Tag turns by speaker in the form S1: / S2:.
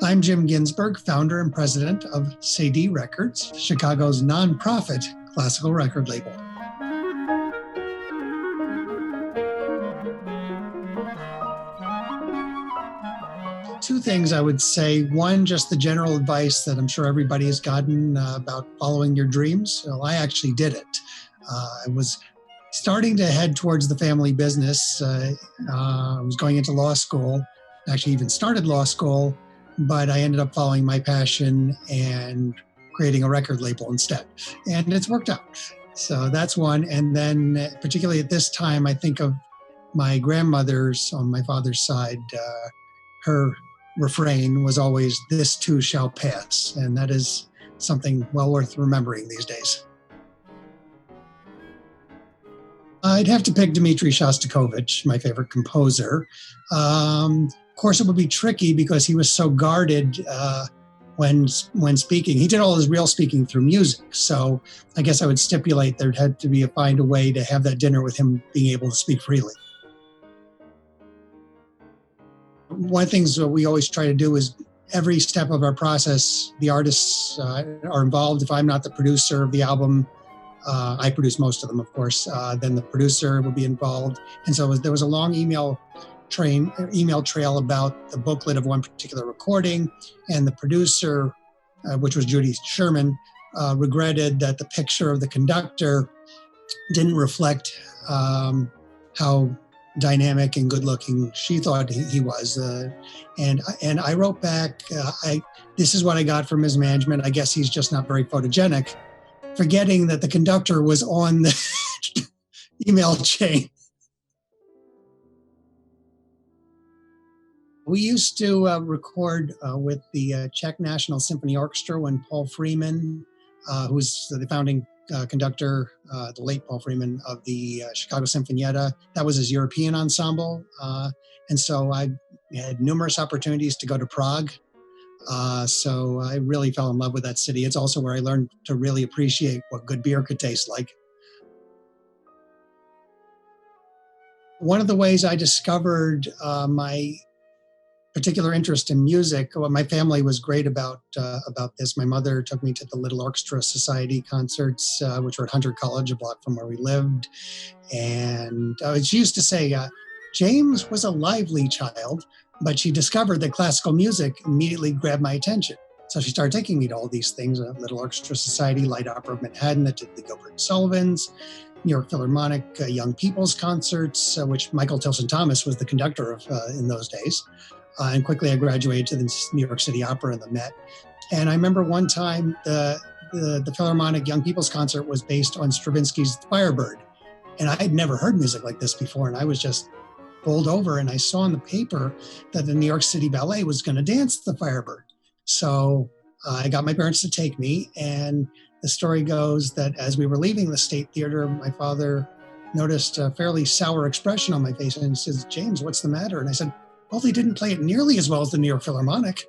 S1: I'm Jim Ginsburg, founder and president of Cedille Records, Chicago's nonprofit classical record label. Two things I would say. One, just the general advice that I'm sure everybody has gotten about following your dreams. Well, I actually did it. I was starting to head towards the family business. I was going into law school, actually even started law school, but I ended up following my passion and creating a record label instead. And it's worked out. So that's one. And then particularly at this time, I think of my grandmother's on my father's side. Her refrain was always, "This too shall pass." And that is something well worth remembering these days. I'd have to pick Dmitri Shostakovich, my favorite composer. Of course, it would be tricky because he was so guarded when speaking. He did all his real speaking through music. So I guess I would stipulate there'd had to find a way to have that dinner with him being able to speak freely. One of the things that we always try to do is every step of our process, the artists are involved. If I'm not the producer of the album, I produce most of them, of course, then the producer will be involved. And so there was a long email trail about the booklet of one particular recording, and the producer, which was Judy Sherman, regretted that the picture of the conductor didn't reflect how dynamic and good-looking she thought he was. And I wrote back, this is what I got from his management. I guess he's just not very photogenic, forgetting that the conductor was on the email chain. We used to record with the Czech National Symphony Orchestra when Paul Freeman, who's the founding conductor, the late Paul Freeman of the Chicago Sinfonietta, that was his European ensemble. And so I had numerous opportunities to go to Prague. So I really fell in love with that city. It's also where I learned to really appreciate what good beer could taste like. One of the ways I discovered my particular interest in music, well, my family was great about this. My mother took me to the Little Orchestra Society concerts, which were at Hunter College, a block from where we lived. And she used to say, James was a lively child, but she discovered that classical music immediately grabbed my attention. So she started taking me to all these things, Little Orchestra Society, Light Opera of Manhattan, that did the Gilbert and Sullivans, New York Philharmonic Young People's Concerts, which Michael Tilson Thomas was the conductor of in those days. And quickly I graduated to the New York City Opera and the Met. And I remember one time the Philharmonic Young People's Concert was based on Stravinsky's Firebird. And I had never heard music like this before. And I was just bowled over, and I saw in the paper that the New York City Ballet was going to dance the Firebird. So I got my parents to take me. And the story goes that as we were leaving the State Theater, my father noticed a fairly sour expression on my face and says, "James, what's the matter?" And I said, "Well, they didn't play it nearly as well as the New York Philharmonic."